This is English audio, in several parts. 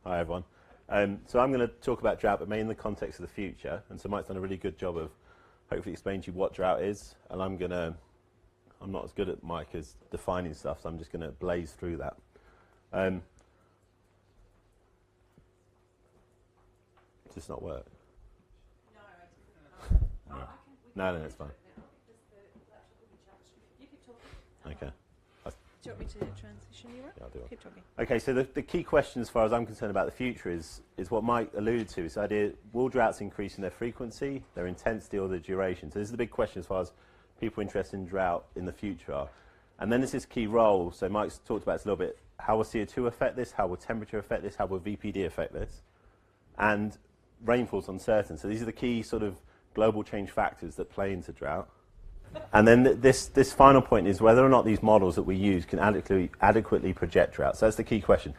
Hi everyone. So I'm going to talk about drought, but mainly in the context of the future. And so Mike's done a really good job of hopefully explaining to you what drought is. And I'm not as good at Mike as defining stuff, so I'm just going to blaze through that. Does this not work? No, it's fine. Okay. Do you want me to transition you up? Yeah, I'll do it. Keep talking. Okay, so the key question as far as I'm concerned about the future is what Mike alluded to, is the idea, will droughts increase in their frequency, their intensity, or their duration? So this is the big question as far as people interested in drought in the future are. And then there's this key role, so Mike's talked about this a little bit, how will CO2 affect this, how will temperature affect this, how will VPD affect this? And rainfall's uncertain. So these are the key sort of global change factors that play into drought. And then this final point is whether or not these models that we use can adequately project drought. So that's the key question.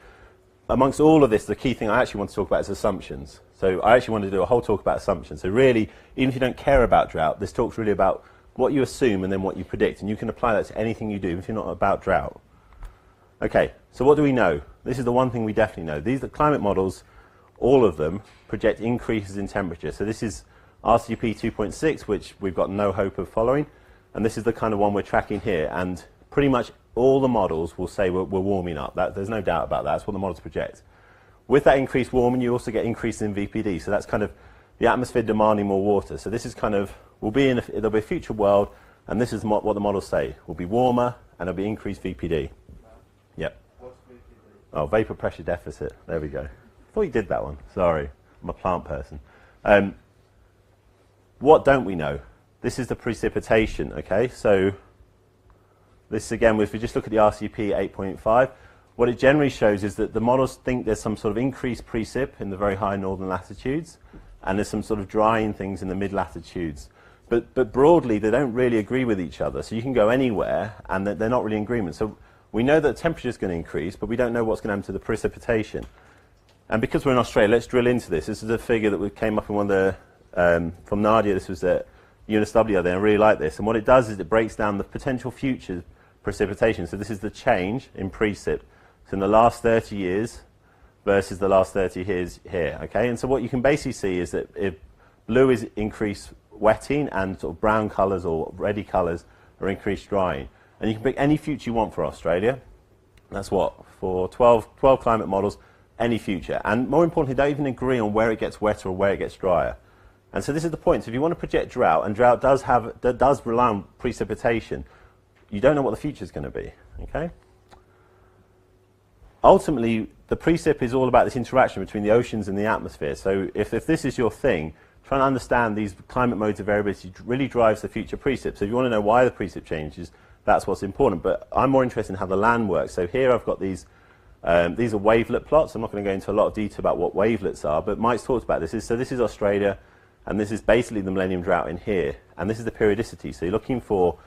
Amongst all of this, the key thing I actually want to talk about is assumptions. So I actually want to do a whole talk about assumptions. So really, even if you don't care about drought, this talk's really about what you assume and then what you predict. And you can apply that to anything you do, even if you're not about drought. Okay, so what do we know? This is the one thing we definitely know. These are climate models, all of them project increases in temperature. So this is RCP 2.6, which we've got no hope of following. And this is the kind of one we're tracking here. And pretty much all the models will say we're warming up. There's no doubt about that. That's what the models project. With that increased warming, you also get increase in VPD. So that's kind of the atmosphere demanding more water. So this is kind of, there'll be a future world, and this is what the models say. Will be warmer, and there'll be increased VPD. Yep. What's VPD? Oh, vapor pressure deficit. There we go. I thought you did that one. Sorry. I'm a plant person. What don't we know? This is the precipitation, okay? So this, again, if we just look at the RCP 8.5, what it generally shows is that the models think there's some sort of increased precip in the very high northern latitudes, and there's some sort of drying things in the mid-latitudes. But broadly, they don't really agree with each other. So you can go anywhere, and they're not really in agreement. So we know that temperature is going to increase, but we don't know what's going to happen to the precipitation. And because we're in Australia, let's drill into this. This is a figure that came up in one of the, from Nadia, this was at UNSW the other day, and I really like this. And what it does is it breaks down the potential future precipitation. So this is the change in precip. So in the last 30 years versus the last 30 years here, okay? And so what you can basically see is that if blue is increased wetting and sort of brown colours or reddy colours are increased drying. And you can pick any future you want for Australia. That's what? For 12 climate models, any future. And more importantly, they don't even agree on where it gets wetter or where it gets drier. And so this is the point. So if you want to project drought, and drought does rely on precipitation, you don't know what the future is going to be, okay? Ultimately, the precip is all about this interaction between the oceans and the atmosphere. So if this is your thing, trying to understand these climate modes of variability really drives the future precip. So if you want to know why the precip changes, that's what's important. But I'm more interested in how the land works. So here I've got these are wavelet plots. I'm not going to go into a lot of detail about what wavelets are, but Mike's talked about this. So this is Australia, and this is basically the Millennium Drought in here. And this is the periodicity. So you're looking for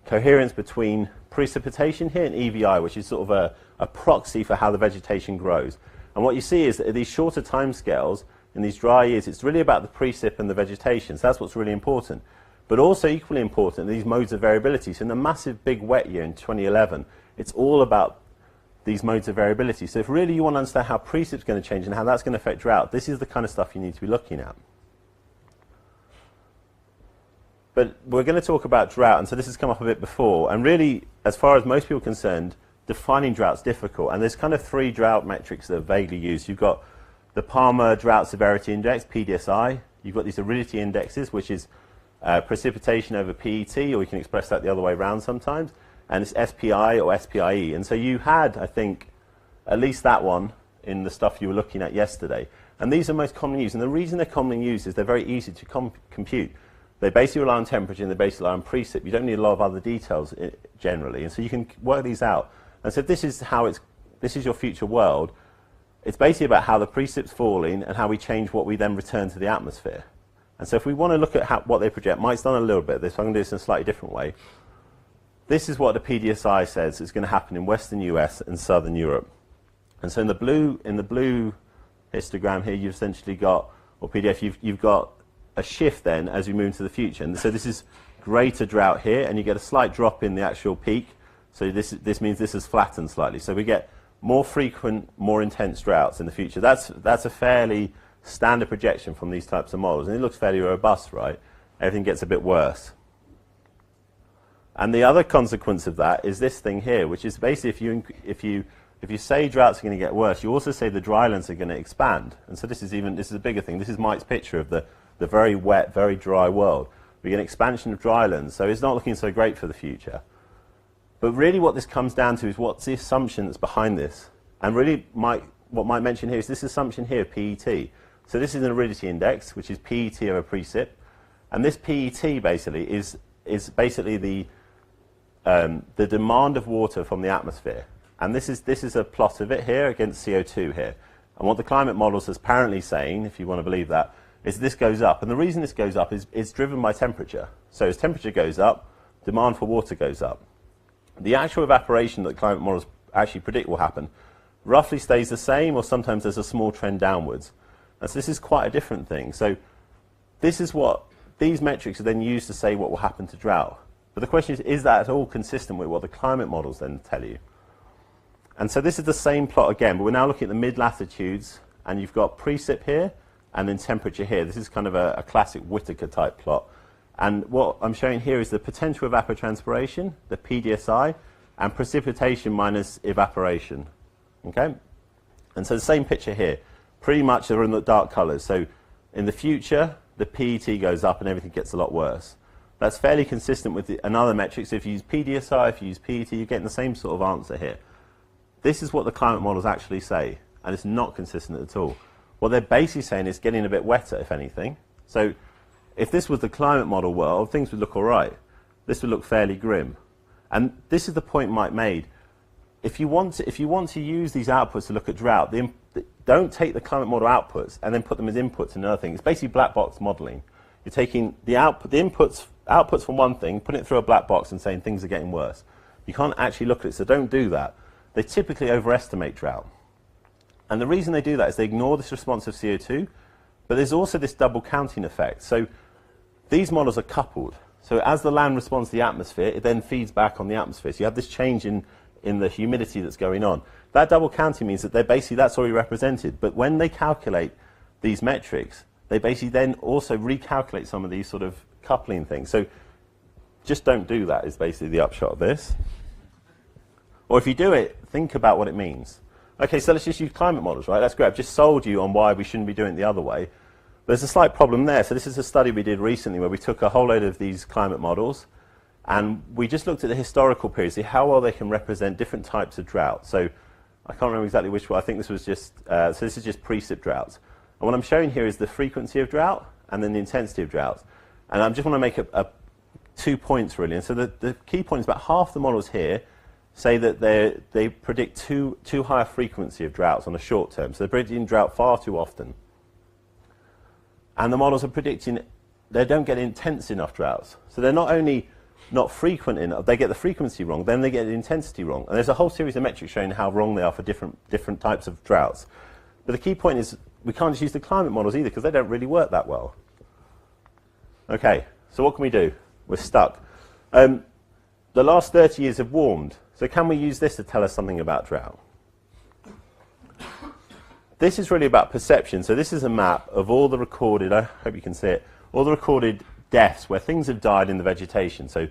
coherence between precipitation here and EVI, which is sort of a proxy for how the vegetation grows. And what you see is that at these shorter timescales, in these dry years, it's really about the precip and the vegetation. So that's what's really important. But also equally important, these modes of variability. So in the massive big wet year in 2011, it's all about these modes of variability. So if really you want to understand how precip's going to change and how that's going to affect drought, this is the kind of stuff you need to be looking at. But we're going to talk about drought, and so this has come up a bit before. And really, as far as most people are concerned, defining drought's difficult. And there's kind of three drought metrics that are vaguely used. You've got the Palmer Drought Severity Index, PDSI. You've got these aridity indexes, which is precipitation over PET, or you can express that the other way around sometimes. And it's SPI or SPIE. And so you had, I think, at least that one in the stuff you were looking at yesterday. And these are most commonly used. And the reason they're commonly used is they're very easy to compute. They basically rely on temperature and they basically rely on precip. You don't need a lot of other details generally. And so you can work these out. And so if this is your future world, it's basically about how the precip's falling and how we change what we then return to the atmosphere. And so if we want to look at what they project, Mike's done a little bit of this, so I'm going to do this in a slightly different way. This is what the PDSI says is going to happen in Western US and Southern Europe. And so in the blue histogram here, you've essentially got, or PDF, you've got a shift then as we move into the future. And so this is greater drought here, and you get a slight drop in the actual peak. So this means this has flattened slightly. So we get more frequent, more intense droughts in the future. That's a fairly standard projection from these types of models, and it looks fairly robust, right? Everything gets a bit worse. And the other consequence of that is this thing here, which is basically if you say droughts are going to get worse, you also say the drylands are going to expand. And so this is a bigger thing. This is Mike's picture of the very wet, very dry world. We get an expansion of drylands, so it's not looking so great for the future. But really what this comes down to is what's the assumption that's behind this. And really, what Mike mentioned here is this assumption here of PET. So this is an aridity index, which is PET over precip. And this PET basically is basically the demand of water from the atmosphere. And this is a plot of it here against CO2 here. And what the climate models is apparently saying, if you want to believe that, is this goes up. And the reason this goes up is it's driven by temperature. So as temperature goes up, demand for water goes up. The actual evaporation that climate models actually predict will happen roughly stays the same, or sometimes there's a small trend downwards. And so this is quite a different thing. So this is what these metrics are then used to say what will happen to drought. But the question is that at all consistent with what the climate models then tell you? And so this is the same plot again, but we're now looking at the mid-latitudes, and you've got precip here, and then temperature here. This is kind of a classic Whittaker type plot. And what I'm showing here is the potential evapotranspiration, the PDSI, and precipitation minus evaporation. Okay? And so the same picture here. Pretty much they're in the dark colours. So in the future, the PET goes up and everything gets a lot worse. That's fairly consistent with another metric. So if you use PDSI, if you use PET, you're getting the same sort of answer here. This is what the climate models actually say, and it's not consistent at all. What they're basically saying is getting a bit wetter, if anything. So if this was the climate model world, things would look all right. This would look fairly grim. And this is the point Mike made. If you want to use these outputs to look at drought, don't take the climate model outputs and then put them as inputs in another thing. It's basically black box modeling. You're taking the outputs from one thing, putting it through a black box and saying things are getting worse. You can't actually look at it, so don't do that. They typically overestimate drought. And the reason they do that is they ignore this response of CO2, but there's also this double counting effect. So these models are coupled. So as the land responds to the atmosphere, it then feeds back on the atmosphere. So you have this change in the humidity that's going on. That double counting means that that's already represented. But when they calculate these metrics, they basically then also recalculate some of these sort of coupling things. So just don't do that is basically the upshot of this. Or if you do it, think about what it means. Okay, so let's just use climate models, right? That's great. I've just sold you on why we shouldn't be doing it the other way. There's a slight problem there. So this is a study we did recently where we took a whole load of these climate models and we just looked at the historical period, see how well they can represent different types of drought. So I can't remember exactly which one. I think this was just, so this is just precip droughts. And what I'm showing here is the frequency of drought and then the intensity of drought. And I just want to make 2 points really. And so the key point is about half the models here say that they predict too high a frequency of droughts on a short term. So they're predicting drought far too often. And the models are predicting they don't get intense enough droughts. So they're not only not frequent enough, they get the frequency wrong, then they get the intensity wrong. And there's a whole series of metrics showing how wrong they are for different types of droughts. But the key point is we can't just use the climate models either because they don't really work that well. Okay, so what can we do? We're stuck. The last 30 years have warmed. So can we use this to tell us something about drought? This is really about perception. So this is a map of all the recorded, I hope you can see it, all the recorded deaths where things have died in the vegetation. So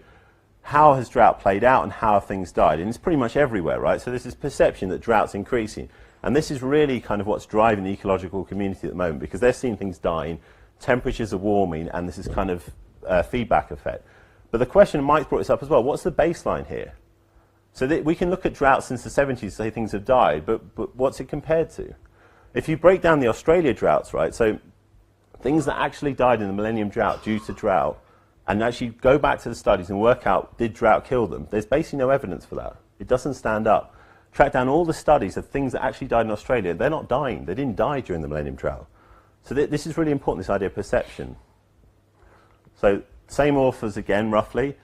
how has drought played out and how have things died? And it's pretty much everywhere, right? So this is perception that drought's increasing. And this is really kind of what's driving the ecological community at the moment because they're seeing things dying, temperatures are warming, and this is kind of feedback effect. But the question, Mike brought this up as well, what's the baseline here? So we can look at drought since the 70s and say things have died, but what's it compared to? If you break down the Australia droughts, right, so things that actually died in the Millennium Drought due to drought, and actually go back to the studies and work out, did drought kill them? There's basically no evidence for that. It doesn't stand up. Track down all the studies of things that actually died in Australia. They're not dying. They didn't die during the Millennium Drought. So this is really important, this idea of perception. So same authors again, roughly.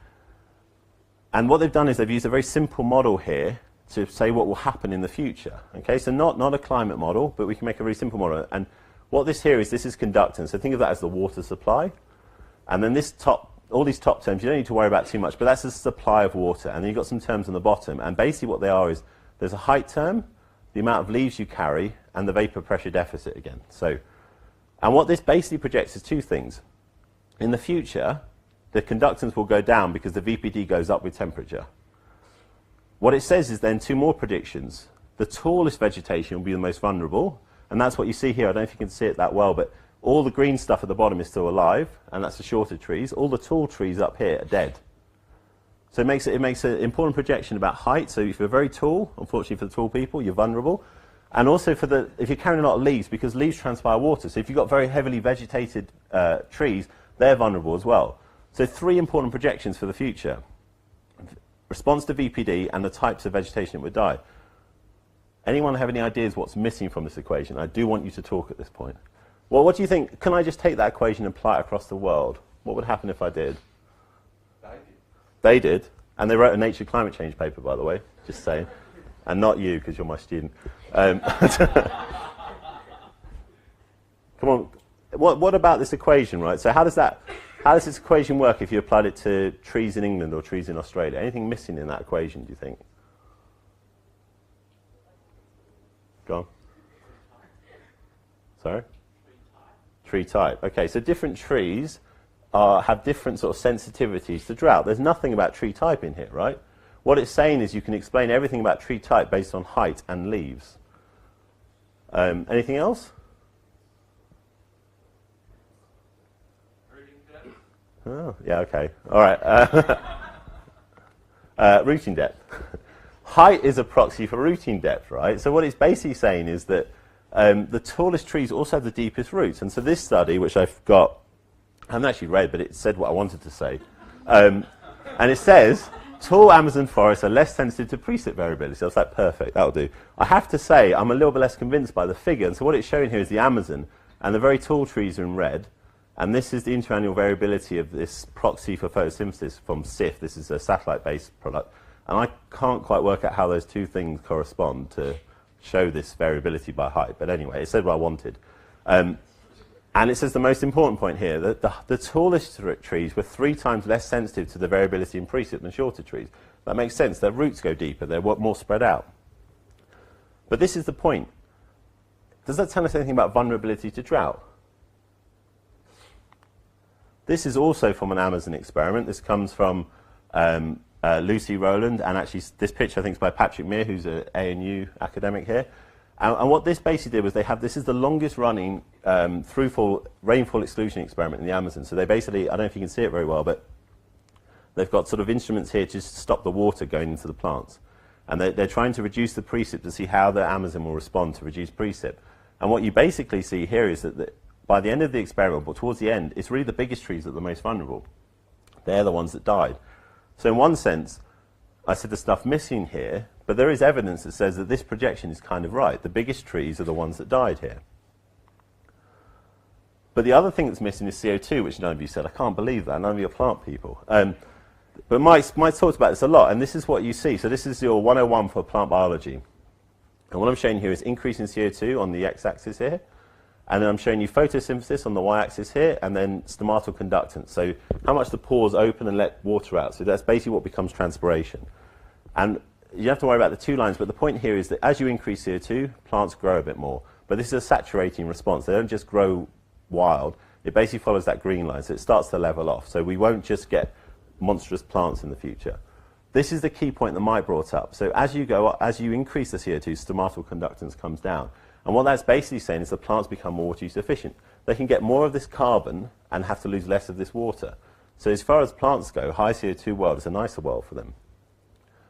And what they've done is they've used a very simple model here to say what will happen in the future. Okay, so not a climate model, but we can make a very simple model. And what this here is, this is conductance. So think of that as the water supply. And then all these top terms, you don't need to worry about too much, but that's the supply of water. And then you've got some terms on the bottom. And basically what they are is, there's a height term, the amount of leaves you carry, and the vapor pressure deficit again. So, and what this basically projects is two things. In the future, the conductance will go down because the VPD goes up with temperature. What it says is then two more predictions. The tallest vegetation will be the most vulnerable, and that's what you see here. I don't know if you can see it that well, but all the green stuff at the bottom is still alive, and that's the shorter trees. All the tall trees up here are dead. So it makes an important projection about height. So if you're very tall, unfortunately for the tall people, you're vulnerable. And also if you're carrying a lot of leaves, because leaves transpire water. So if you've got very heavily vegetated trees, they're vulnerable as well. So three important projections for the future. Response to VPD and the types of vegetation that would die. Anyone have any ideas what's missing from this equation? I do want you to talk at this point. Well, what do you think? Can I just take that equation and apply it across the world? What would happen if I did? They did. And they wrote a Nature Climate Change paper, by the way, just saying. And not you, because you're my student. Come on. What about this equation, right? So how does this equation work if you applied it to trees in England or trees in Australia? Anything missing in that equation, do you think? Go on. Sorry? Tree type. Okay, so different trees have different sort of sensitivities to drought. There's nothing about tree type in here, right? What it's saying is you can explain everything about tree type based on height and leaves. Anything else? Oh, yeah, okay. All right. Rooting depth. Height is a proxy for rooting depth, right? So what it's basically saying is that the tallest trees also have the deepest roots. And so this study, which I haven't actually read, but it said what I wanted to say. And it says, tall Amazon forests are less sensitive to precip variability. So I was like, perfect, that'll do. I have to say, I'm a little bit less convinced by the figure. And so what it's showing here is the Amazon, and the very tall trees are in red. And this is the interannual variability of this proxy for photosynthesis from SIF. This is a satellite-based product. And I can't quite work out how those two things correspond to show this variability by height. But anyway, it said what I wanted. And it says the most important point here, that the tallest trees were 3 times less sensitive to the variability in precip than shorter trees. That makes sense. Their roots go deeper. They're more spread out. But this is the point. Does that tell us anything about vulnerability to drought? This is also from an Amazon experiment. This comes from Lucy Rowland, and actually this picture I think is by Patrick Meir, who's an ANU academic here. And what this basically did was this is the longest running rainfall exclusion experiment in the Amazon. So they basically, I don't know if you can see it very well, but they've got sort of instruments here to stop the water going into the plants. And they're trying to reduce the precip to see how the Amazon will respond to reduce precip. And what you basically see here is that by the end of the experiment, but towards the end, it's really the biggest trees that are the most vulnerable. They're the ones that died. So in one sense, I said there's stuff missing here, but there is evidence that says that this projection is kind of right. The biggest trees are the ones that died here. But the other thing that's missing is CO2, which none of you said. I can't believe that. None of you are plant people. But Mike's talked about this a lot, and this is what you see. So this is your 101 for plant biology. And what I'm showing here is increase in CO2 on the x-axis here. And then I'm showing you photosynthesis on the y-axis here, and then stomatal conductance. So how much the pores open and let water out. So that's basically what becomes transpiration. And you don't have to worry about the 2 lines, but the point here is that as you increase CO2, plants grow a bit more. But this is a saturating response. They don't just grow wild. It basically follows that green line, so it starts to level off. So we won't just get monstrous plants in the future. This is the key point that Mike brought up. So as you increase the CO2, stomatal conductance comes down. And what that's basically saying is the plants become more water use efficient. They can get more of this carbon and have to lose less of this water. So as far as plants go, high CO2 world is a nicer world for them.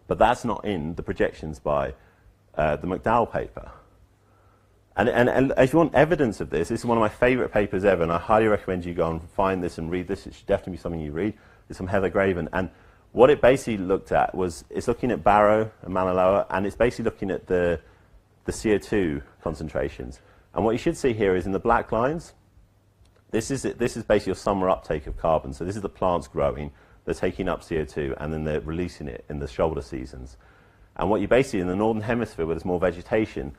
But that's not in the projections by the McDowell paper. And if you want evidence of this is one of my favorite papers ever, and I highly recommend you go and find this and read this. It should definitely be something you read. It's from Heather Graven. And what it basically looked at was, it's looking at Barrow and Manaloa, and it's basically looking at the CO2 concentrations. And what you should see here is in the black lines, this is basically your summer uptake of carbon. So this is the plants growing, they're taking up CO2, and then they're releasing it in the shoulder seasons. And what you basically, in the northern hemisphere where there's more vegetation,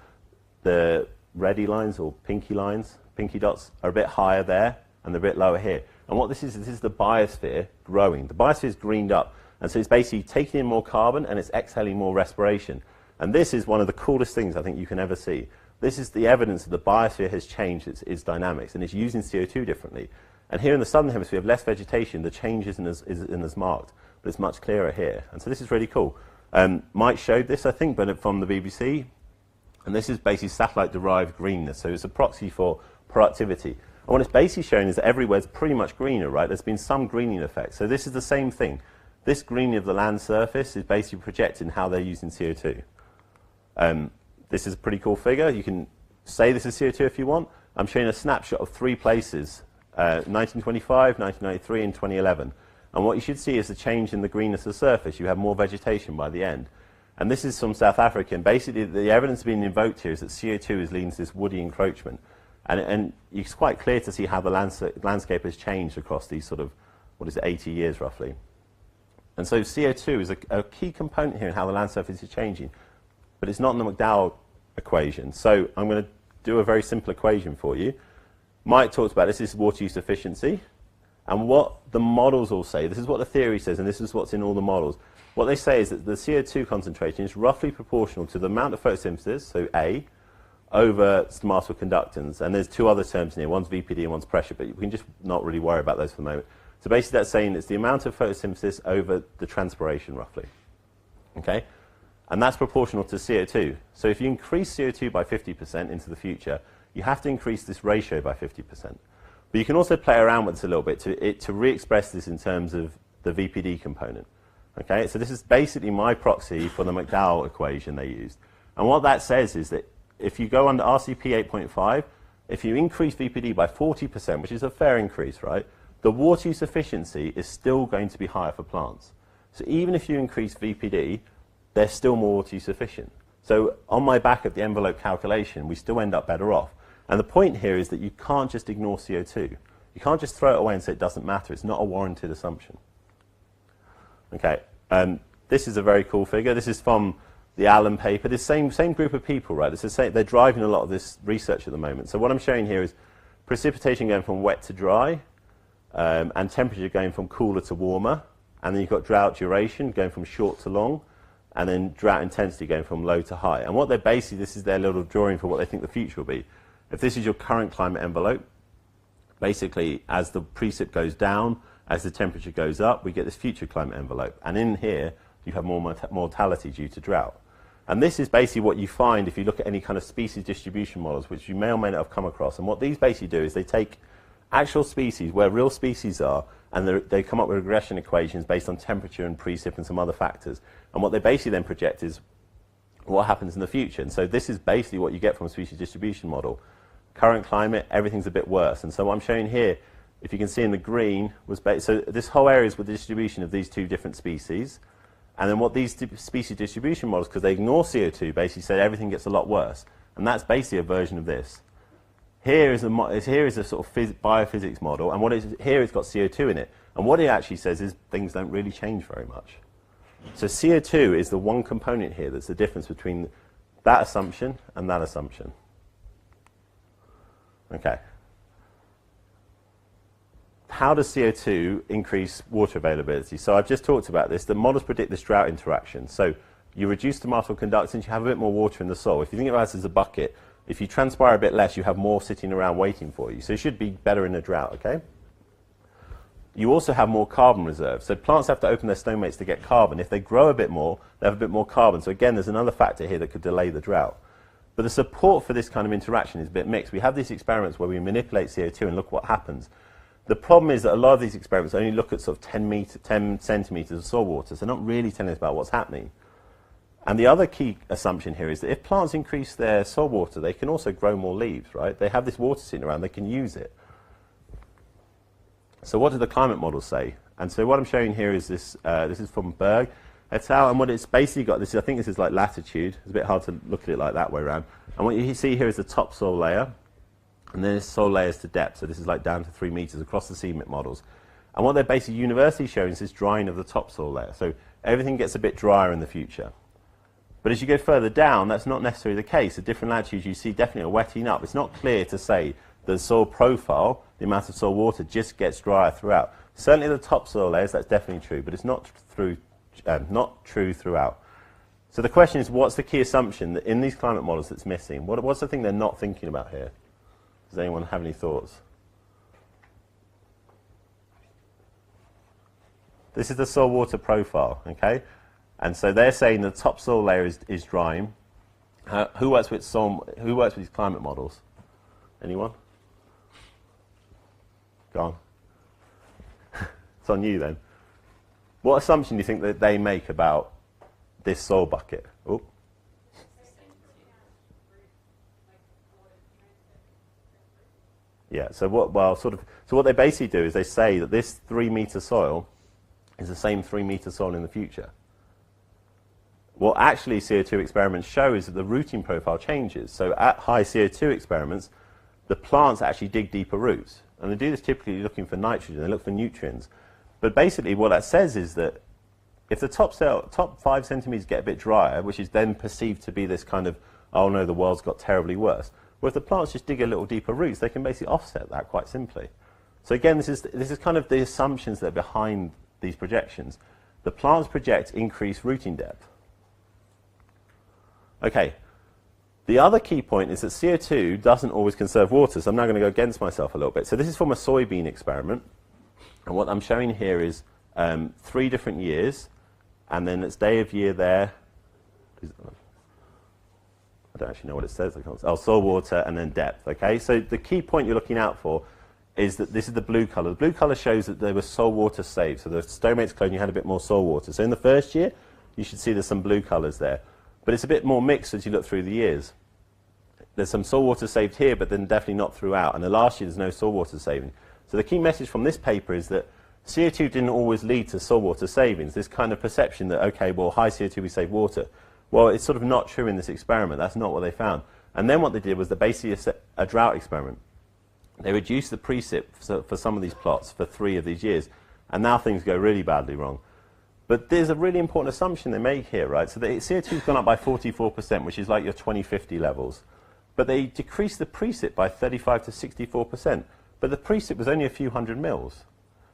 the reddy lines or pinky lines, pinky dots, are a bit higher there, and they're a bit lower here. And what this is the biosphere growing. The biosphere is greened up, and so it's basically taking in more carbon and it's exhaling more respiration. And this is one of the coolest things I think you can ever see. This is the evidence that the biosphere has changed its dynamics, and it's using CO2 differently. And here in the southern hemisphere, we have less vegetation. The change isn't as marked, but it's much clearer here. And so this is really cool. Mike showed this, I think, but from the BBC. And this is basically satellite-derived greenness. So it's a proxy for productivity. And what it's basically showing is that everywhere's pretty much greener, right? There's been some greening effect. So this is the same thing. This greening of the land surface is basically projecting how they're using CO2. This is a pretty cool figure. You can say this is CO2 if you want. I'm showing a snapshot of 3 places, 1925, 1993, and 2011. And what you should see is the change in the greenness of the surface. You have more vegetation by the end. And this is from South Africa. And basically, the evidence being invoked here is that CO2 is leading to this woody encroachment. And it's quite clear to see how the landscape has changed across these sort of, 80 years roughly. And so CO2 is a key component here in how the land surface is changing. But it's not in the McDowell equation. So I'm going to do a very simple equation for you. Mike talked about this is water use efficiency. And what the models all say, this is what the theory says, and this is what's in all the models. What they say is that the CO2 concentration is roughly proportional to the amount of photosynthesis, so A, over stomatal conductance. And there's 2 other terms in here. One's VPD and one's pressure, but we can just not really worry about those for the moment. So basically that's saying it's the amount of photosynthesis over the transpiration, roughly. Okay? And that's proportional to CO2. So if you increase CO2 by 50% into the future, you have to increase this ratio by 50%. But you can also play around with this a little bit to re-express this in terms of the VPD component. Okay, so this is basically my proxy for the McDowell equation they used. And what that says is that if you go under RCP 8.5, if you increase VPD by 40%, which is a fair increase, right, the water use efficiency is still going to be higher for plants. So even if you increase VPD, they're still more water use efficient. So on my back of the envelope calculation, we still end up better off. And the point here is that you can't just ignore CO2. You can't just throw it away and say it doesn't matter. It's not a warranted assumption. Okay, this is a very cool figure. This is from the Allen paper. This same group of people, right? They're driving a lot of this research at the moment. So what I'm showing here is precipitation going from wet to dry, and temperature going from cooler to warmer. And then you've got drought duration going from short to long, and then drought intensity going from low to high. And what they're basically, this is their little drawing for what they think the future will be. If this is your current climate envelope, basically as the precip goes down, as the temperature goes up, we get this future climate envelope. And in here, you have more mortality due to drought. And this is basically what you find if you look at any kind of species distribution models, which you may or may not have come across. And what these basically do is they take actual species, where real species are, and they come up with regression equations based on temperature and precip and some other factors. And what they basically then project is what happens in the future. And so this is basically what you get from a species distribution model. Current climate, everything's a bit worse. And so what I'm showing here, if you can see in the green, was so this whole area is with the distribution of these 2 different species. And then what these species distribution models, because they ignore CO2, basically said everything gets a lot worse. And that's basically a version of this. Here is a sort of biophysics model, and here it's got CO2 in it. And what it actually says is things don't really change very much. So CO2 is the one component here that's the difference between that assumption and that assumption. Okay. How does CO2 increase water availability? So I've just talked about this. The models predict this drought interaction. So you reduce stomatal conductance, you have a bit more water in the soil. If you think about this as a bucket, if you transpire a bit less, you have more sitting around waiting for you. So it should be better in a drought, okay? You also have more carbon reserves. So plants have to open their stomates to get carbon. If they grow a bit more, they have a bit more carbon. So again, there's another factor here that could delay the drought. But the support for this kind of interaction is a bit mixed. We have these experiments where we manipulate CO2 and look what happens. The problem is that a lot of these experiments only look at sort of 10 centimeters of soil water. So they're not really telling us about what's happening. And the other key assumption here is that if plants increase their soil water, they can also grow more leaves, right? They have this water sitting around, they can use it. So what do the climate models say? And so what I'm showing here is this, this is from Berg et al. And what it's basically got, I think this is like latitude. It's a bit hard to look at it like that way around. And what you see here is the topsoil layer, and then this soil layers to depth. So this is like down to 3 meters across the CMIT models. And what they're basically universally showing is this drying of the topsoil layer. So everything gets a bit drier in the future. But as you go further down, that's not necessarily the case. At different latitudes, you see definitely a wetting up. It's not clear to say the soil profile, the amount of soil water, just gets drier throughout. Certainly the topsoil layers, that's definitely true, but it's not true throughout. So the question is, what's the key assumption that in these climate models that's missing? What's the thing they're not thinking about here? Does anyone have any thoughts? This is the soil water profile, okay? And so they're saying the topsoil layer is drying. Who works with these climate models? Anyone? Go on. It's on you then. What assumption do you think that they make about this soil bucket? Oh. Yeah. So what they basically do is they say that this 3-meter soil is the same 3-meter soil in the future. What actually CO2 experiments show is that the rooting profile changes. So at high CO2 experiments, the plants actually dig deeper roots. And they do this typically looking for nitrogen, they look for nutrients. But basically what that says is that if the top 5 centimetres get a bit drier, which is then perceived to be this kind of, oh no, the world's got terribly worse, well, if the plants just dig a little deeper roots, they can basically offset that quite simply. So again, this is kind of the assumptions that are behind these projections. The plants project increased rooting depth. Okay, the other key point is that CO2 doesn't always conserve water, so I'm now going to go against myself a little bit. So this is from a soybean experiment, and what I'm showing here is 3 different years, and then it's day of year there. I don't actually know what it says. Soil water and then depth, okay? So the key point you're looking out for is that this is the blue colour. The blue colour shows that there was soil water saved. So the stomates clone, you had a bit more soil water. So in the first year, you should see there's some blue colours there. But it's a bit more mixed as you look through the years. There's some soil water saved here, but then definitely not throughout. And the last year, there's no soil water saving. So the key message from this paper is that CO2 didn't always lead to soil water savings. This kind of perception that, okay, well, high CO2, we save water. Well, it's sort of not true in this experiment. That's not what they found. And then what they did was basically a drought experiment. They reduced the precip for some of these plots for 3 of these years. And now things go really badly wrong. But there's a really important assumption they make here, right? So the CO2's gone up by 44%, which is like your 2050 levels. But they decreased the precip by 35 to 64%. But the precip was only a few hundred mils.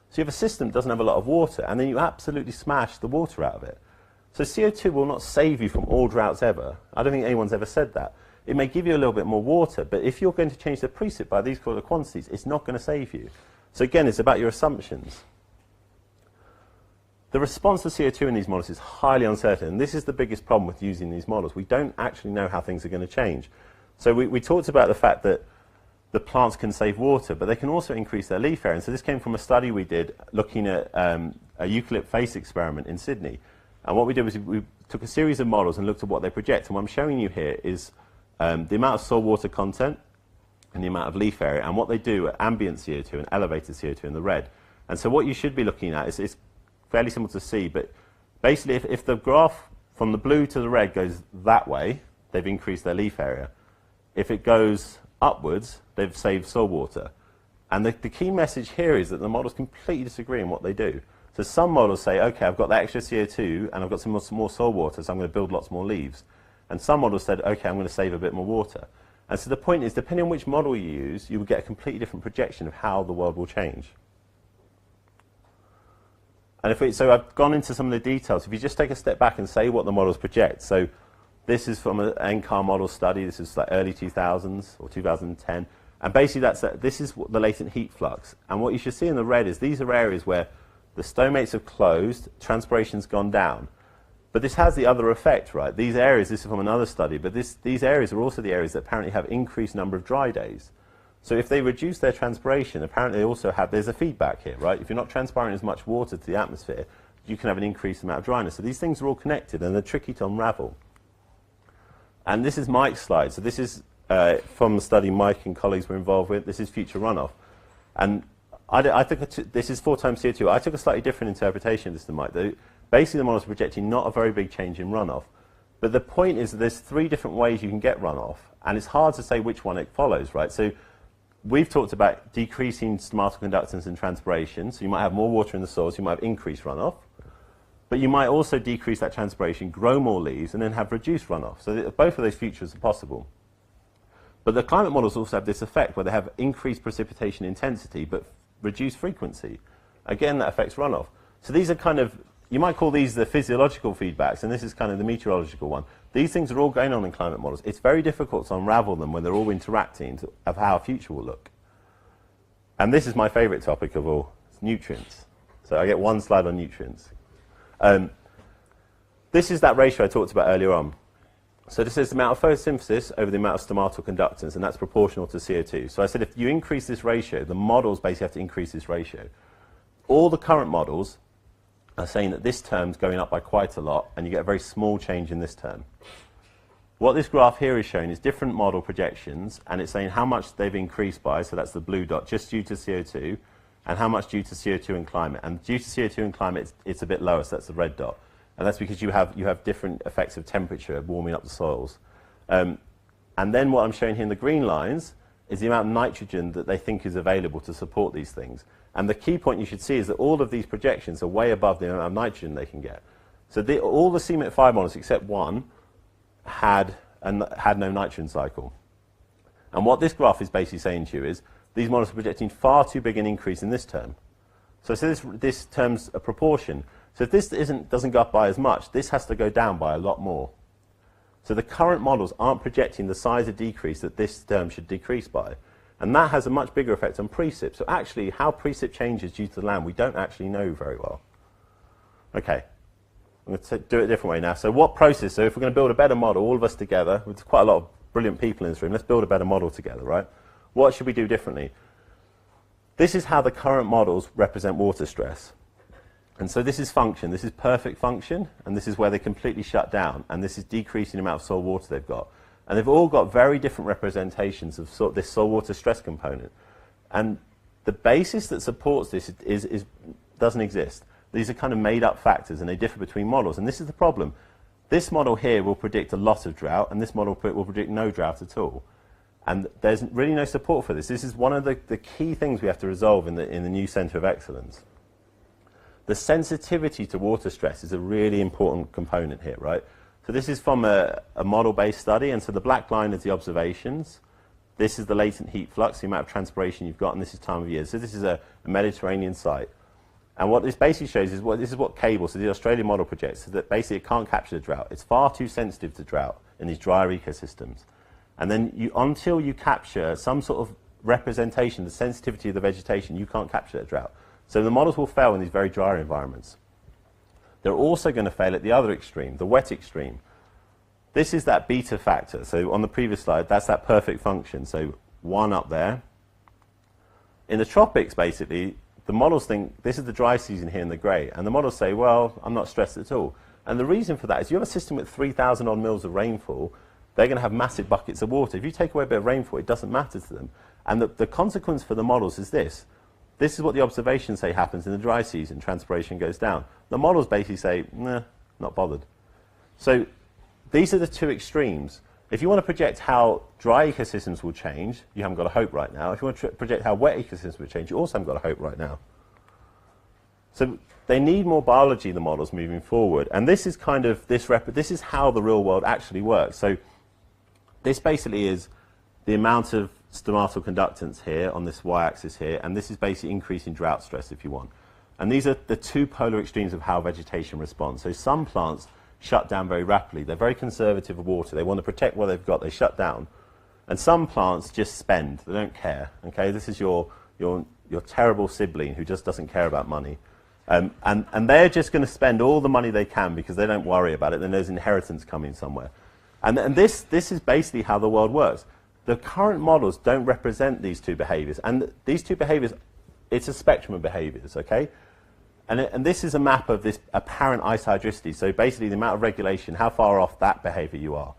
So you have a system that doesn't have a lot of water, and then you absolutely smash the water out of it. So CO2 will not save you from all droughts ever. I don't think anyone's ever said that. It may give you a little bit more water, but if you're going to change the precip by these sort of quantities, it's not going to save you. So again, it's about your assumptions. The response to CO2 in these models is highly uncertain, and this is the biggest problem with using these models. We don't actually know how things are going to change. So we talked about the fact that the plants can save water, but they can also increase their leaf area. And so this came from a study we did looking at a eucalypt face experiment in Sydney. And what we did was we took a series of models and looked at what they project. And what I'm showing you here is the amount of soil water content and the amount of leaf area, and what they do at ambient CO2 and elevated CO2 in the red. And so what you should be looking at is fairly simple to see, but basically if the graph from the blue to the red goes that way, they've increased their leaf area. If it goes upwards, they've saved soil water. And the key message here is that the models completely disagree on what they do. So some models say, okay, I've got that extra CO2 and I've got some more soil water, so I'm going to build lots more leaves. And some models said, okay, I'm going to save a bit more water. And so the point is, depending on which model you use, you will get a completely different projection of how the world will change. And so I've gone into some of the details. If you just take a step back and say what the models project. So this is from an NCAR model study. This is like early 2000s or 2010. And basically this is the latent heat flux. And what you should see in the red is these are areas where the stomates have closed, transpiration's gone down. But this has the other effect, right? These areas, this is from another study, but these areas are also the areas that apparently have increased number of dry days. So if they reduce their transpiration, apparently they also have, there's a feedback here, right? If you're not transpiring as much water to the atmosphere, you can have an increased amount of dryness. So these things are all connected and they're tricky to unravel. And this is Mike's slide. So this is from the study Mike and colleagues were involved with. This is future runoff. And I think this is 4 times CO2. I took a slightly different interpretation of this than Mike. Basically, the models are projecting not a very big change in runoff. But the point is that there's 3 different ways you can get runoff, and it's hard to say which one it follows, right? So we've talked about decreasing stomatal conductance and transpiration. So you might have more water in the soil, so you might have increased runoff. But you might also decrease that transpiration, grow more leaves, and then have reduced runoff. So both of those features are possible. But the climate models also have this effect where they have increased precipitation intensity, but reduced frequency. Again, that affects runoff. So these are kind of you might call these the physiological feedbacks, and this is kind of the meteorological one. These things are all going on in climate models. It's very difficult to unravel them when they're all interacting of how a future will look. And this is my favorite topic of all, it's nutrients. So I get one slide on nutrients. This is that ratio I talked about earlier on. So this is the amount of photosynthesis over the amount of stomatal conductance, and that's proportional to CO2. So I said if you increase this ratio, the models basically have to increase this ratio. All the current models are saying that this term's going up by quite a lot, and you get a very small change in this term. What this graph here is showing is different model projections, and it's saying how much they've increased by, so that's the blue dot, just due to CO2, and how much due to CO2 and climate. And due to CO2 and climate, it's a bit lower, so that's the red dot. And that's because you have different effects of temperature warming up the soils. And then what I'm showing here in the green lines is the amount of nitrogen that they think is available to support these things. And the key point you should see is that all of these projections are way above the amount of nitrogen they can get. So all the CMIT5 models except one had no nitrogen cycle. And what this graph is basically saying to you is these models are projecting far too big an increase in this term. So this term's a proportion. So if this doesn't go up by as much, this has to go down by a lot more. So the current models aren't projecting the size of decrease that this term should decrease by. And that has a much bigger effect on precip. So actually, how precip changes due to the land, we don't actually know very well. Okay, I'm going to do it a different way now. So what process? So if we're going to build a better model, all of us together, with quite a lot of brilliant people in this room, let's build a better model together, right? What should we do differently? This is how the current models represent water stress. And so this is function, this is perfect function, and this is where they completely shut down, and this is decreasing the amount of soil water they've got. And they've all got very different representations of this soil water stress component. And the basis that supports this doesn't exist. These are kind of made up factors, and they differ between models, and this is the problem. This model here will predict a lot of drought, and this model will predict no drought at all. And there's really no support for this. This is one of the key things we have to resolve in the new Centre of Excellence. The sensitivity to water stress is a really important component here, right? So this is from a model-based study, and so the black line is the observations. This is the latent heat flux, the amount of transpiration you've got, and this is time of year. So this is a Mediterranean site. And what this basically shows is this is what Kauwe, so the Australian model projects, is that basically it can't capture the drought. It's far too sensitive to drought in these drier ecosystems. And then until you capture some sort of representation, the sensitivity of the vegetation, you can't capture that drought. So the models will fail in these very dry environments. They're also going to fail at the other extreme, the wet extreme. This is that beta factor. So on the previous slide, that's that perfect function. So 1 up there. In the tropics, basically, the models think this is the dry season here in the grey. And the models say, well, I'm not stressed at all. And the reason for that is you have a system with 3,000 odd mils of rainfall, they're going to have massive buckets of water. If you take away a bit of rainfall, it doesn't matter to them. And the consequence for the models is this. This is what the observations say happens in the dry season. Transpiration goes down. The models basically say, nah, not bothered. So these are the two extremes. If you want to project how dry ecosystems will change, you haven't got a hope right now. If you want to project how wet ecosystems will change, you also haven't got a hope right now. So they need more biology, the models, moving forward. And this is kind of, this is how the real world actually works. So this basically is the amount of stomatal conductance here on this y-axis here, and this is basically increasing drought stress, if you want. And these are the two polar extremes of how vegetation responds. So some plants shut down very rapidly. They're very conservative of water. They want to protect what they've got. They shut down. And some plants just spend. They don't care. Okay, this is your terrible sibling who just doesn't care about money. And they're just going to spend all the money they can because they don't worry about it. Then there's inheritance coming somewhere. And this is basically how the world works. The current models don't represent these two behaviors. And these two behaviors, it's a spectrum of behaviors, okay? And this is a map of this apparent isohydricity. So basically the amount of regulation, how far off that behavior you are.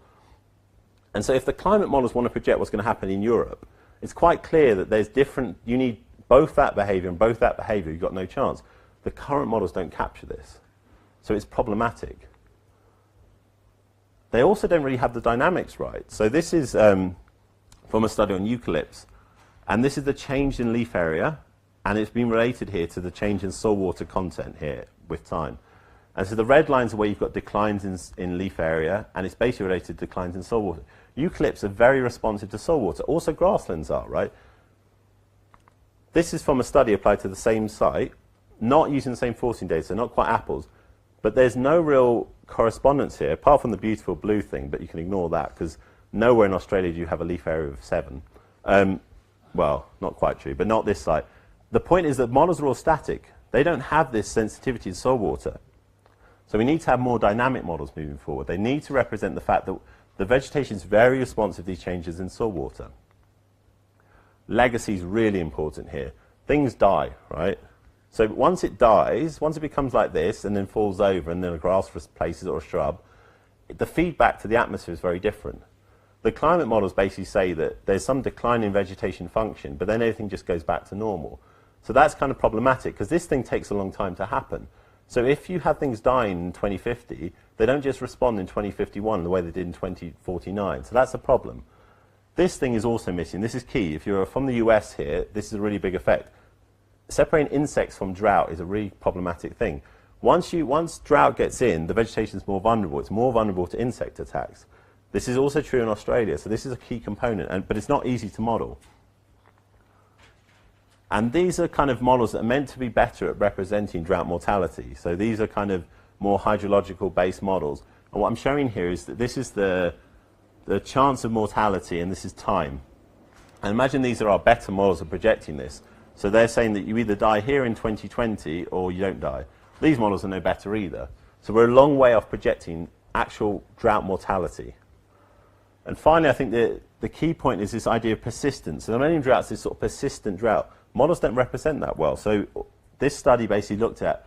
And so if the climate models want to project what's going to happen in Europe, it's quite clear that there's different, you need both that behavior and both that behavior, you've got no chance. The current models don't capture this. So it's problematic. They also don't really have the dynamics right. So this is from a study on eucalypts. And this is the change in leaf area. And it's been related here to the change in soil water content here with time. And so the red lines are where you've got declines in leaf area. And it's basically related to declines in soil water. Eucalypts are very responsive to soil water. Also grasslands are, right? This is from a study applied to the same site, not using the same forcing data, so not quite apples. But there's no real correspondence here, apart from the beautiful blue thing, but you can ignore that, because nowhere in Australia do you have a leaf area of 7. Well, not quite true, but not this site. The point is that models are all static. They don't have this sensitivity to soil water. So we need to have more dynamic models moving forward. They need to represent the fact that the vegetation is very responsive to these changes in soil water. Legacy is really important here. Things die, right? So once it dies, once it becomes like this and then falls over and then a grass replaces it or a shrub, the feedback to the atmosphere is very different. The climate models basically say that there's some decline in vegetation function, but then everything just goes back to normal. So that's kind of problematic, because this thing takes a long time to happen. So if you have things dying in 2050, they don't just respond in 2051 the way they did in 2049. So that's a problem. This thing is also missing. This is key. If you're from the US here, this is a really big effect. Separating insects from drought is a really problematic thing. Once drought gets in, the vegetation is more vulnerable. It's more vulnerable to insect attacks. This is also true in Australia, so this is a key component, but it's not easy to model. And these are kind of models that are meant to be better at representing drought mortality. So these are kind of more hydrological-based models. And what I'm showing here is that this is the chance of mortality, and this is time. And imagine these are our better models of projecting this. So they're saying that you either die here in 2020 or you don't die. These models are no better either. So we're a long way off projecting actual drought mortality. And finally, I think the key point is this idea of persistence. So the many droughts is sort of persistent drought. Models don't represent that well. So this study basically looked at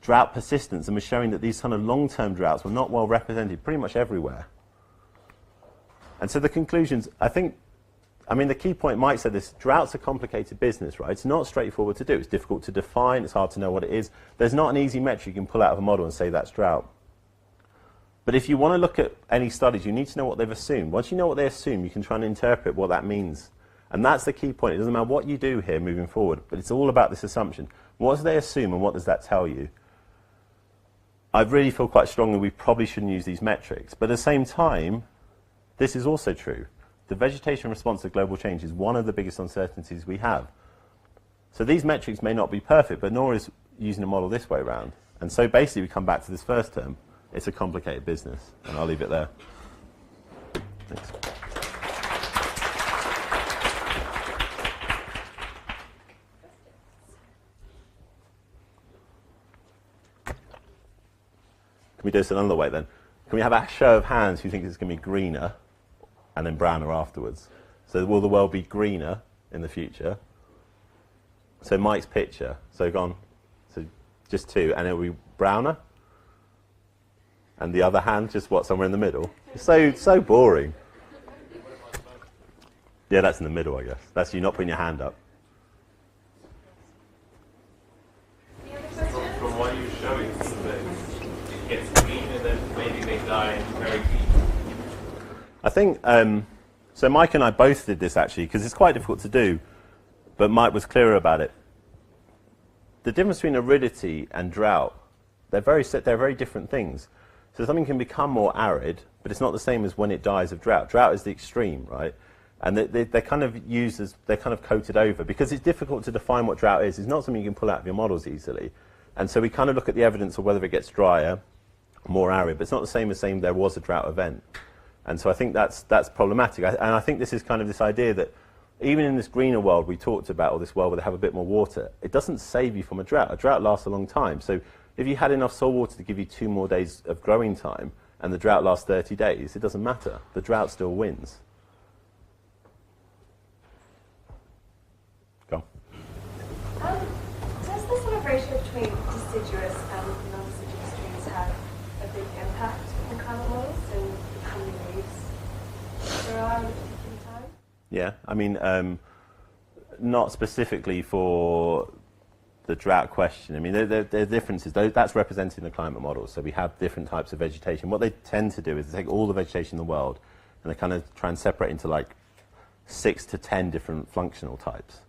drought persistence and was showing that these kind of long-term droughts were not well represented pretty much everywhere. And so the conclusions, the key point, Mike said this, drought's a complicated business, right? It's not straightforward to do. It's difficult to define. It's hard to know what it is. There's not an easy metric you can pull out of a model and say that's drought. But if you want to look at any studies, you need to know what they've assumed. Once you know what they assume, you can try and interpret what that means. And that's the key point. It doesn't matter what you do here moving forward, but it's all about this assumption. What do they assume and what does that tell you? I really feel quite strongly we probably shouldn't use these metrics. But at the same time, this is also true. The vegetation response to global change is one of the biggest uncertainties we have. So these metrics may not be perfect, but nor is using a model this way around. And so basically we come back to this first term. It's a complicated business, and I'll leave it there. Thanks. Can we do this another way then? Can we have a show of hands who think it's going to be greener and then browner afterwards? So will the world be greener in the future? So Mike's picture, so gone, so just 2, and it will be browner? And the other hand, just what, somewhere in the middle? It's so boring. Yeah, that's in the middle, I guess. That's you not putting your hand up. From what you're showing, it gets green and then maybe they die very green. I think, so Mike and I both did this actually, because it's quite difficult to do, but Mike was clearer about it. The difference between aridity and drought, they're very different things. So something can become more arid, but it's not the same as when it dies of drought. Drought is the extreme, right? And they're kind of used as, they're kind of coated over, because it's difficult to define what drought is. It's not something you can pull out of your models easily. And so we kind of look at the evidence of whether it gets drier, more arid, but it's not the same as saying there was a drought event. And so I think that's problematic. And I think this is kind of this idea that even in this greener world we talked about, or this world where they have a bit more water, it doesn't save you from a drought. A drought lasts a long time. So if you had enough soil water to give you 2 more days of growing time, and the drought lasts 30 days, it doesn't matter. The drought still wins. Go. Does the sort of ratio between deciduous and non-deciduous trees have a big impact in climate models and how many leaves there are at a particular time? Yeah, I mean, not specifically for the drought question. I mean, there are differences. That's representing the climate models. So we have different types of vegetation. What they tend to do is they take all the vegetation in the world and they kind of try and separate into like 6 to 10 different functional types.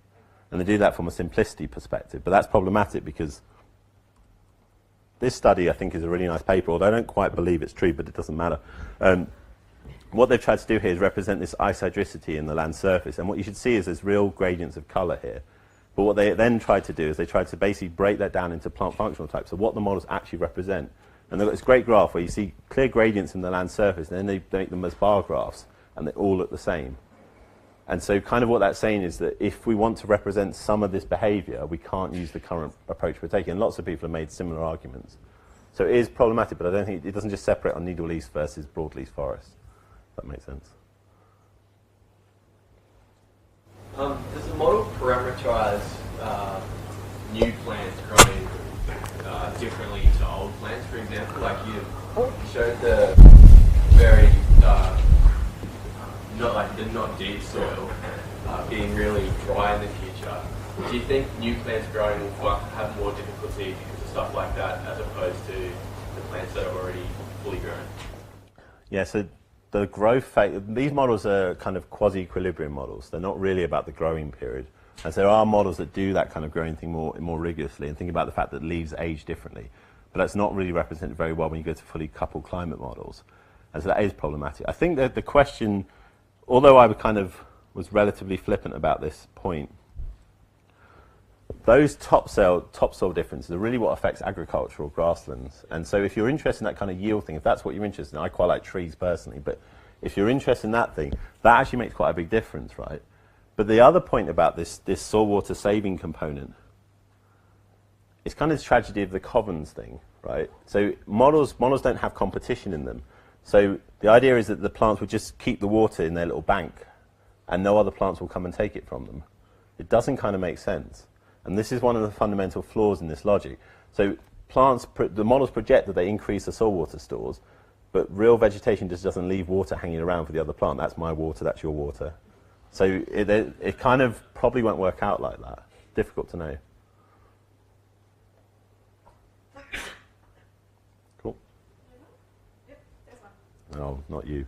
And they do that from a simplicity perspective. But that's problematic because this study, I think, is a really nice paper, although I don't quite believe it's true, but it doesn't matter. What they've tried to do here is represent this isohydricity in the land surface. And what you should see is there's real gradients of colour here. But what they then tried to do is they tried to basically break that down into plant functional types, so what the models actually represent. And they've got this great graph where you see clear gradients in the land surface, and then they make them as bar graphs, and they all look the same. And so kind of what that's saying is that if we want to represent some of this behavior, we can't use the current approach we're taking. And lots of people have made similar arguments. So it is problematic, but I don't think it doesn't just separate on needle leaf versus broadleaf forest. If that makes sense. Does the model parameterize new plants growing differently to old plants? For example, like you showed the very not deep soil being really dry in the future. Do you think new plants growing will have more difficulty because of stuff like that, as opposed to the plants that are already fully grown? Yeah. So the growth phase, these models are kind of quasi-equilibrium models. They're not really about the growing period. As there are models that do that kind of growing thing more rigorously and think about the fact that leaves age differently. But that's not really represented very well when you go to fully coupled climate models. And so that is problematic. I think that the question, although I was relatively flippant about this point, those topsail differences are really what affects agricultural grasslands. And so if you're interested in that kind of yield thing, if that's what you're interested in, I quite like trees personally, but if you're interested in that thing, that actually makes quite a big difference, right? But the other point about this soil water saving component, it's kind of the tragedy of the commons thing, right? So models don't have competition in them. So the idea is that the plants would just keep the water in their little bank and no other plants will come and take it from them. It doesn't kind of make sense. And this is one of the fundamental flaws in this logic. So the models project that they increase the soil water stores, but real vegetation just doesn't leave water hanging around for the other plant. That's my water, that's your water. So it kind of probably won't work out like that. Difficult to know. Cool. No, not you.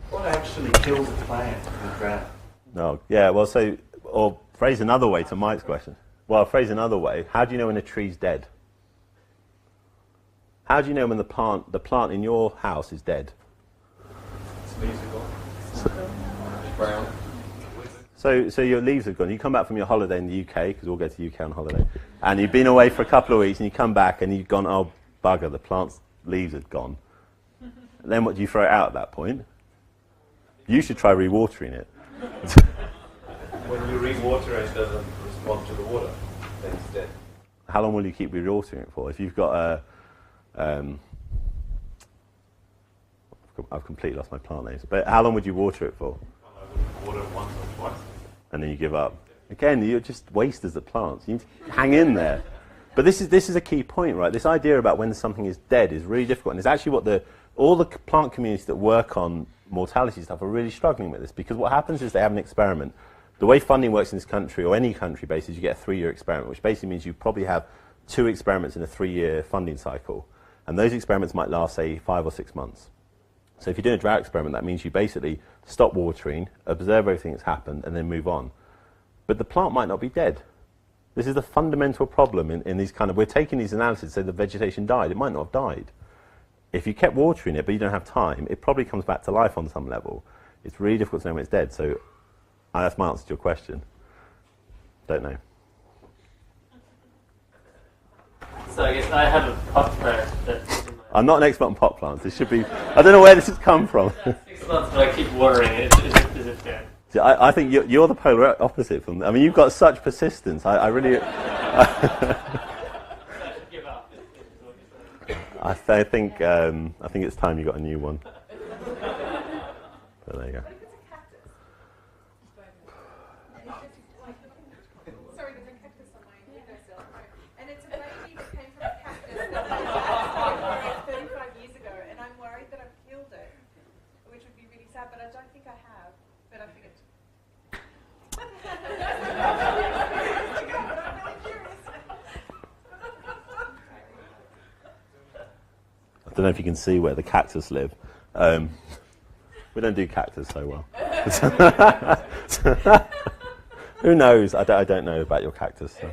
What actually kills a plant in a drought? No, yeah, well, so, or phrase another way to Mike's question. Well, phrase another way, how do you know when a tree's dead? How do you know when the plant in your house is dead? Its leaves are gone. Brown. So your leaves are gone. You come back from your holiday in the UK, because we'll go to the UK on holiday, and you've been away for a couple of weeks, and you come back and you've gone, oh, bugger, the plant's leaves are gone. And then what, do you throw it out at that point? You should try rewatering it. When you re-water it, it doesn't respond to the water, then it's dead. How long will you keep rewatering it for? If you've got I've completely lost my plant names, but how long would you water it for? I would water it once or twice. And then you give up. Again, you're just wasters at plants. You need to hang in there. But this is a key point, right? This idea about when something is dead is really difficult, and it's actually what all the plant communities that work on mortality stuff are really struggling with this, because what happens is they have an experiment. The way funding works in this country, or any country, basically, you get a 3-year experiment, which basically means you probably have 2 experiments in a 3-year funding cycle. And those experiments might last, say, 5 or 6 months. So if you're doing a drought experiment, that means you basically stop watering, observe everything that's happened, and then move on. But the plant might not be dead. This is the fundamental problem in these kind of, we're taking these analyses, say the vegetation died. It might not have died. If you kept watering it, but you don't have time, it probably comes back to life on some level. It's really difficult to know when it's dead. So that's my answer to your question. Don't know. So I guess I have a pot plant that's... I'm not an expert on pot plants. This should be... I don't know where this has come from. 6 months, but I keep watering it. Is it fair? See, I think you're the polar opposite from... I mean, you've got such persistence. I really... I think it's time you got a new one. But there you go. Sorry, there's a cactus on my windowsill. And it's a baby that came from a cactus that 35 years ago, and I'm worried that I've killed it, which would be really sad, but I don't think I have. But I figured. I don't know if you can see where the cactus live. We don't do cactus so well. Who knows? I don't know about your cactus. So.